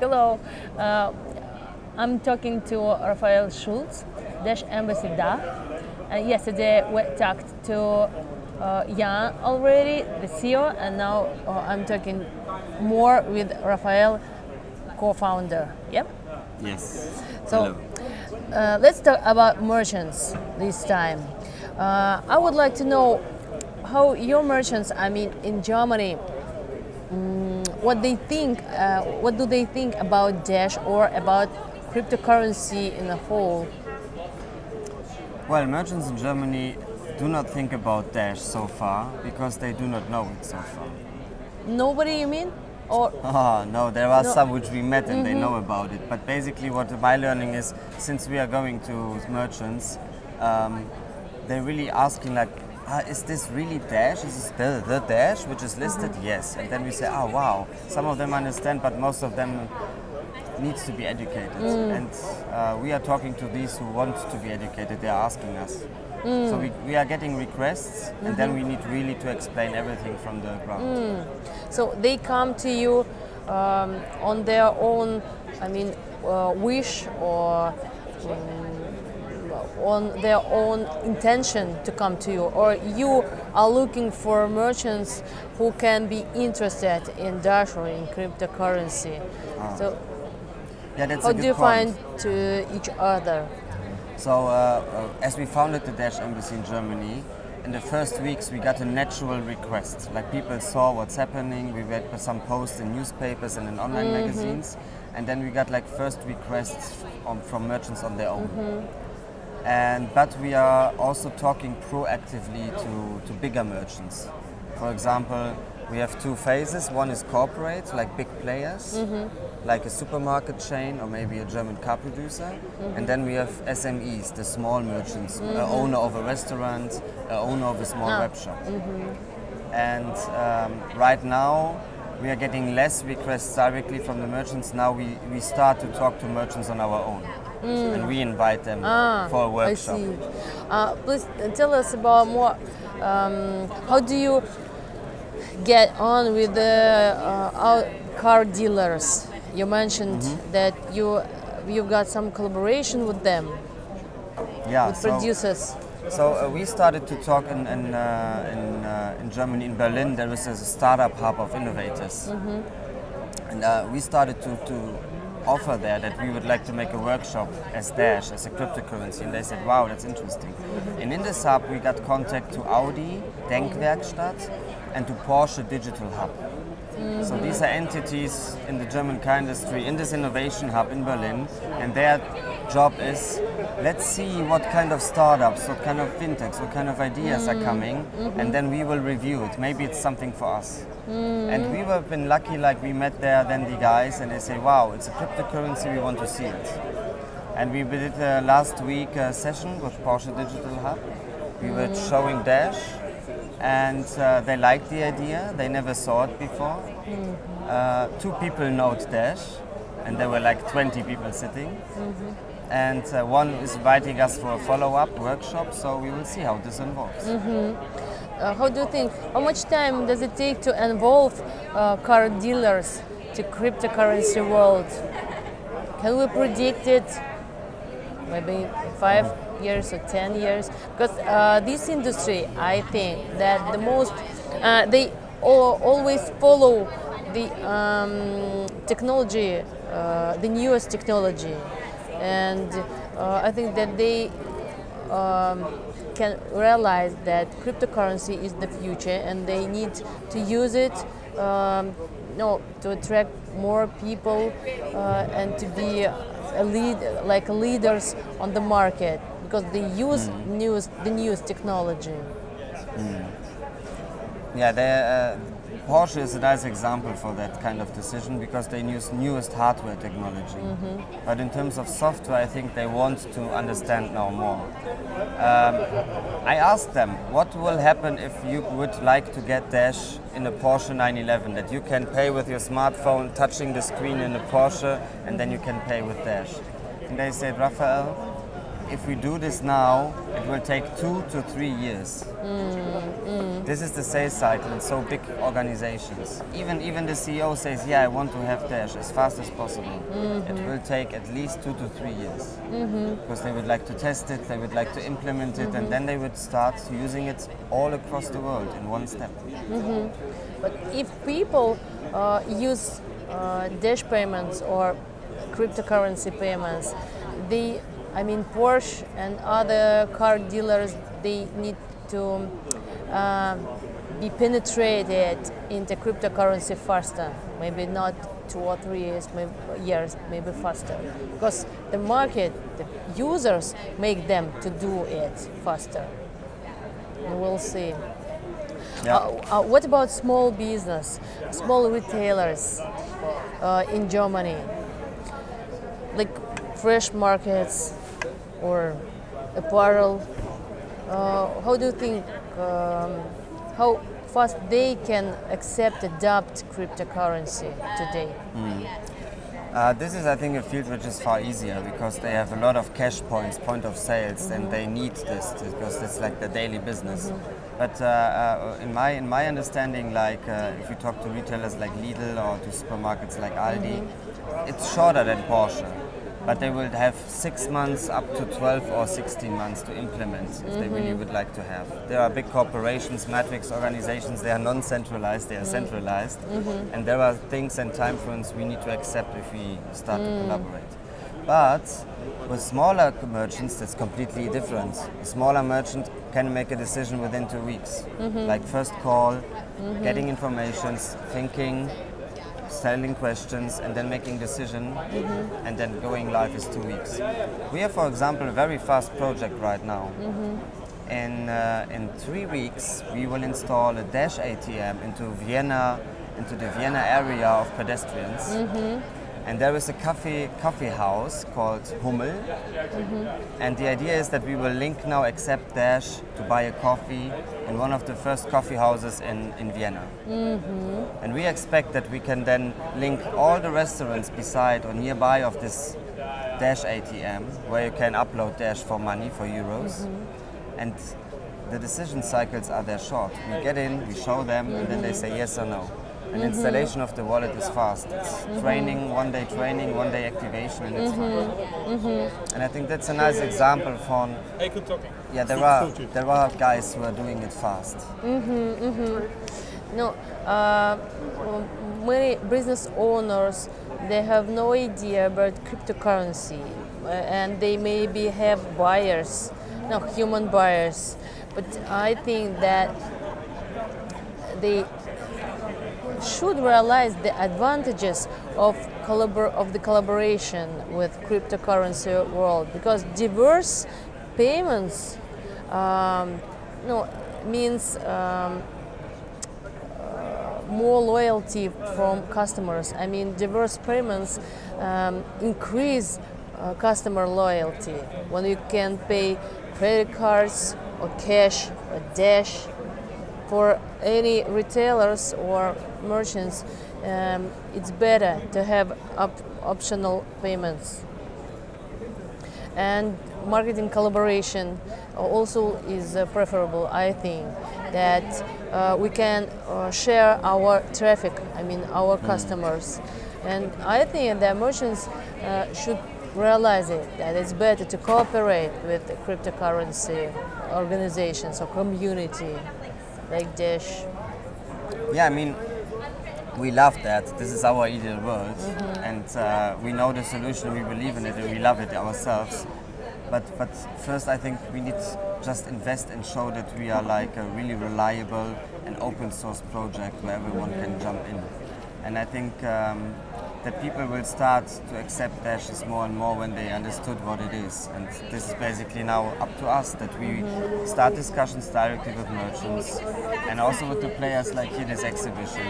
Hello, I'm talking to Rafael Schultz, DASH-Embassy-DACH. Yesterday we talked to Jan already, the CEO, and now I'm talking more with Rafael, co-founder. Yep. Yes. So let's talk about merchants this time. I would like to know how your merchants, I mean in Germany, what they think, what do they think about Dash or about cryptocurrency in a whole? Well, merchants in Germany do not think about Dash so far because they do not know it so far. Nobody, you mean? Or No, there are some which we met and they know about it. But basically what my learning is, since we are going to merchants, they're really asking like, is this really Dash? Is this the Dash which is listed? Yes. And then we say, oh wow, some of them understand, but most of them needs to be educated. And we are talking to these who want to be educated, they are asking us. So we are getting requests and then we need really to explain everything from the ground. so they come to you on their own, I mean, wish or on their own intention to come to you, or you are looking for merchants who can be interested in Dash or in cryptocurrency. So yeah, that's how a good do you point. find to each other? So as we founded the Dash Embassy in Germany, in the first weeks we got a natural request. Like people saw what's happening, we read some posts in newspapers and in online magazines, and then we got like first requests from merchants on their own. But we are also talking proactively to bigger merchants. For example, we have two phases. One is corporate, like big players, like a supermarket chain or maybe a German car producer. And then we have SMEs, the small merchants, an owner of a restaurant, an owner of a small web shop. And right now, we are getting less requests directly from the merchants. Now we start to talk to merchants on our own. And we invite them for a workshop. I see. Please tell us about more. How do you get on with the car dealers? You mentioned that you've got some collaboration with them, with producers. So we started to talk in Germany, in Berlin. There is a startup hub of innovators, and we started to offer there that we would like to make a workshop as Dash, as a cryptocurrency, and they said, wow, that's interesting. And in this hub we got contact to Audi, Denkwerkstatt, and to Porsche Digital Hub. So these are entities in the German car industry in this innovation hub in Berlin, and their job is, let's see what kind of startups, what kind of fintechs, what kind of ideas are coming, and then we will review it. Maybe it's something for us. And we have been lucky, like we met there then the guys and they say, wow, it's a cryptocurrency, we want to see it. And we did last week a session with Porsche Digital Hub. We were showing Dash, and they liked the idea, they never saw it before. 2 people know Dash, and there were like 20 people sitting. And one is inviting us for a follow-up workshop, so we will see how this evolves. How do you think, how much time does it take to involve car dealers to cryptocurrency world? Can we predict it? Maybe 5 years or 10 years? Because this industry, I think that the most, they always follow the technology, the newest technology. And I think that they can realize that cryptocurrency is the future and they need to use it to attract more people and to be like leaders on the market, because they use the newest technology. Yeah, Porsche is a nice example for that kind of decision because they use newest hardware technology. But in terms of software, I think they want to understand now more. I asked them, what will happen if you would like to get Dash in a Porsche 911, that you can pay with your smartphone, touching the screen in a Porsche, and then you can pay with Dash. And they said, Rafael, if we do this now, it will take 2 to 3 years. This is the sales cycle in so big organizations. Even the CEO says, yeah, I want to have Dash as fast as possible. It will take at least 2 to 3 years. Because they would like to test it, they would like to implement it, and then they would start using it all across the world in one step. But if people use Dash payments or cryptocurrency payments, Porsche and other car dealers, they need to be penetrated into cryptocurrency faster. Maybe not 2 or 3 years, maybe faster. Because the market, the users make them to do it faster. And we'll see. Yeah. What about small business, small retailers in Germany? Like fresh markets or apparel. How do you think, how fast they can adopt cryptocurrency today? This is, I think, a field which is far easier because they have a lot of cash points, point of sales, and they need this because it's like the daily business. But in my understanding, like if you talk to retailers like Lidl or to supermarkets like Aldi, it's shorter than Porsche. But they will have 6 months up to 12 or 16 months to implement if they really would like to have. There are big corporations, matrix organizations, they are non-centralized, they are centralized. And there are things and time frames we need to accept if we start to collaborate. But with smaller merchants, that's completely different. A smaller merchant can make a decision within 2 weeks. Like first call, getting information, thinking, selling questions, and then making decision, and then going live is 2 weeks. We have, for example, a very fast project right now. In 3 weeks, we will install a Dash ATM into the Vienna area of pedestrians. And there is a coffee house called Hummel. And the idea is that we will link now accept Dash to buy a coffee in one of the first coffee houses in Vienna. And we expect that we can then link all the restaurants beside or nearby of this Dash ATM, where you can upload Dash for money, for euros. And the decision cycles are there short. We get in, we show them, and then they say yes or no. And installation of the wallet is fast. It's training, 1 day training, 1 day activation, and it's fine. And I think that's a nice example from, yeah, there are guys who are doing it fast. No, many business owners, they have no idea about cryptocurrency, and they maybe have buyers, no, human buyers. But I think that they should realize the advantages of the collaboration with cryptocurrency world, because diverse payments means more loyalty from customers. I mean, diverse payments increase customer loyalty. When you can pay credit cards or cash or Dash, for any retailers or merchants, it's better to have optional payments. And marketing collaboration also is preferable, I think, that we can share our traffic, our customers. And I think that merchants should realize that it's better to cooperate with cryptocurrency organizations or community like Dash. Yeah, we love that. This is our ideal world, and we know the solution, we believe in it, and we love it ourselves. But first, I think we need to just invest and show that we are like a really reliable and open source project where everyone can jump in. And I think that people will start to accept Dashes more and more when they understood what it is. And this is basically now up to us, that we start discussions directly with merchants and also with the players like here, this exhibition.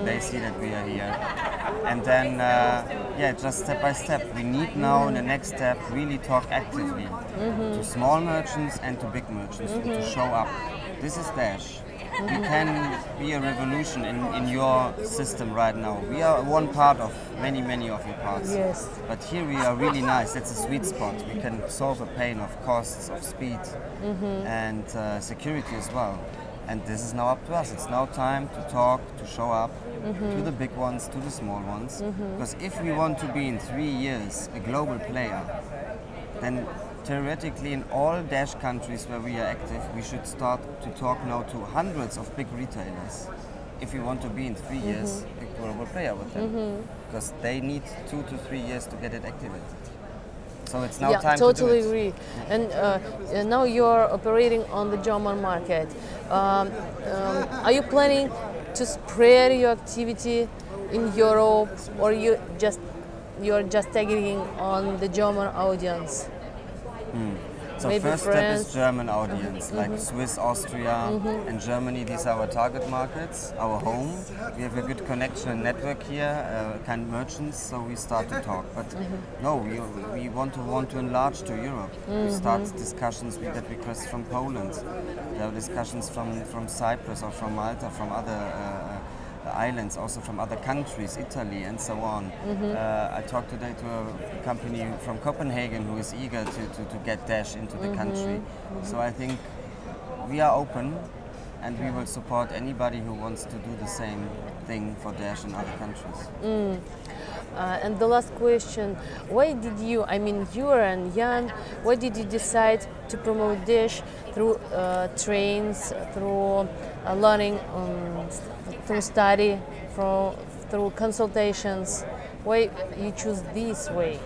They see that we are here. And then, just step by step. We need now in the next step really talk actively to small merchants and to big merchants to show up. This is Dash. We can be a revolution in your system right now. We are one part of many of your parts. Yes. But here we are really nice. That's a sweet spot. We can solve a pain of costs, of speed, and security as well. And this is now up to us. It's now time to talk, to show up to the big ones, to the small ones. Because if we want to be in 3 years a global player, then theoretically in all DASH countries where we are active, we should start to talk now to hundreds of big retailers. If we want to be in 3 years a global player with them. Because they need 2 to 3 years to get it activated. So it's now time totally to do it. agree. And now you're operating on the German market. Are you planning to spread your activity in Europe, or you're just targeting on the German audience? So Maybe first France. step is German audience, like Swiss, Austria, and Germany. These are our target markets, our home. We have a good connection and network here, kind of merchants, so we start to talk. But no, we want to enlarge to Europe. We start discussions. We get requests from Poland. There are discussions from Cyprus or from Malta, from other islands, also from other countries, Italy and so on. I talked today to a company from Copenhagen who is eager to get DASH into the country. So I think we are open and we will support anybody who wants to do the same thing for DASH in other countries. And the last question, why did you, you and Jan, why did you decide to promote DASH through trains, through learning, through study, through consultations? Why you choose this way?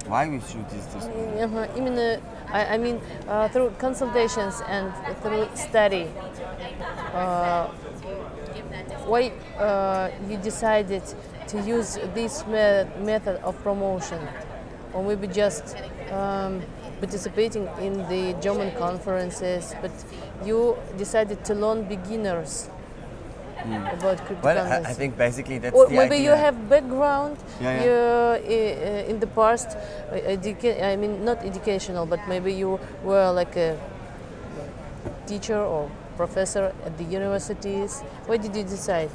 Why we choose this way? Through consultations and through study. Why you decided to use this method of promotion, or maybe just participating in the German conferences, but you decided to learn beginners about cryptocurrencies? Well, I think basically that's or the maybe idea. you have background Yeah. in the past, not educational, but maybe you were like a teacher or professor at the universities. Why did you decide?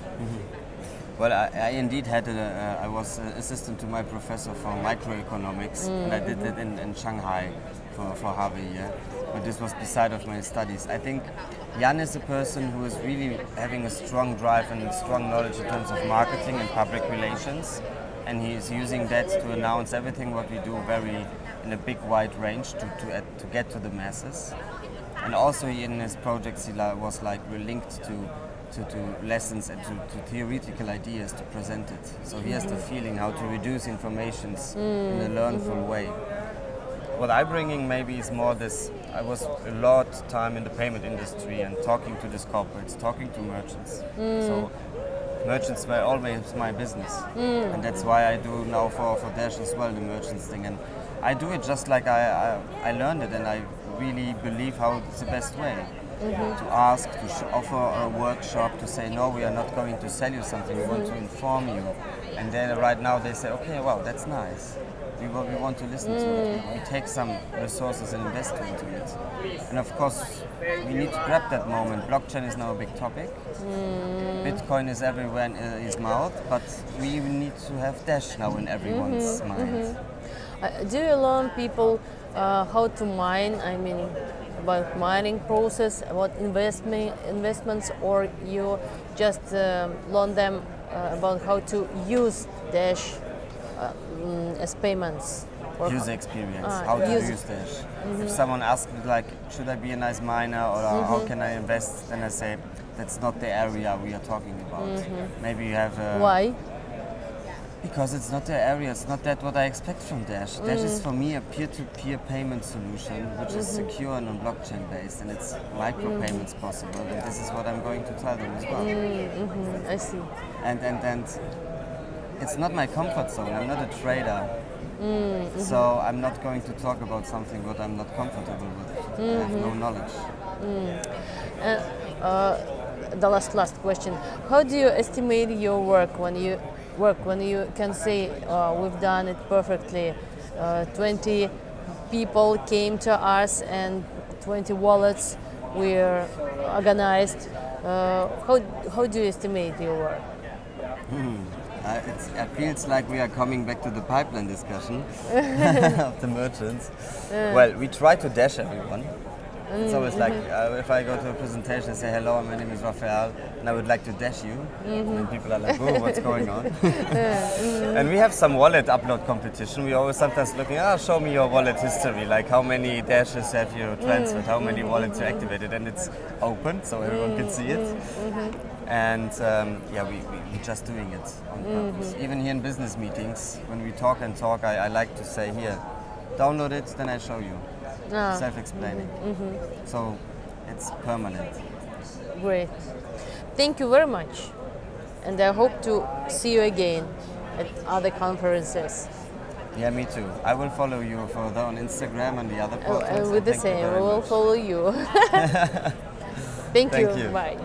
Well, I indeed had I was assistant to my professor for microeconomics, and I did it in Shanghai for half a year. But this was beside of my studies. I think Jan is a person who is really having a strong drive and strong knowledge in terms of marketing and public relations, and he is using that to announce everything what we do in a big wide range to get to the masses. And also in his projects he was linked to lessons and to theoretical ideas to present it. So he has the feeling how to reduce informations in a learnful way. What I'm bringing maybe is more this, I was a lot of time in the payment industry and talking to these corporates, talking to merchants. So merchants were always my business. And that's why I do now for DASH as well, the merchants thing. And I do it just like I learned it, and I really believe how it's the best way. To ask, to offer a workshop, to say, no, we are not going to sell you something, we want to inform you. And then right now they say, okay, well, that's nice. We want to listen to it. We take some resources and invest into it. And of course, we need to grab that moment. Blockchain is now a big topic. Bitcoin is everywhere in his mouth, but we need to have DASH now in everyone's mind. Do you learn people how to mine? About mining process, about investments, or you just learn them about how to use DASH as payments? User experience, how to use DASH. If someone asks me, like, should I be a nice miner, or how can I invest, then I say, that's not the area we are talking about. Maybe you have Why? Because it's not the area, it's not that what I expect from DASH. DASH is for me a peer-to-peer payment solution, which is secure and on blockchain based, and it's micropayments possible, and this is what I'm going to tell them as well. I see. And it's not my comfort zone, I'm not a trader. So I'm not going to talk about something what I'm not comfortable with. I have no knowledge. The last question. How do you estimate your work when you can say we've done it perfectly? 20 people came to us and 20 wallets we're organized. How do you estimate your work? It feels like we are coming back to the pipeline discussion of the merchants. Well, we try to dash everyone. It's always like, if I go to a presentation and say, hello, my name is Rafael, and I would like to dash you, and people are like, oh, what's going on? And we have some wallet upload competition. We always sometimes looking, show me your wallet history, like how many dashes have you transferred, how many wallets you activated, and it's open, so everyone can see it. And we're just doing it on purpose. Even here in business meetings, when we talk, I like to say, here, download it, then I show you. Self-explaining. So it's permanent. Great. Thank you very much. And I hope to see you again at other conferences. Yeah, me too. I will follow you further on Instagram and the other portals. And with the same, we will follow you. Thank you. You. Bye.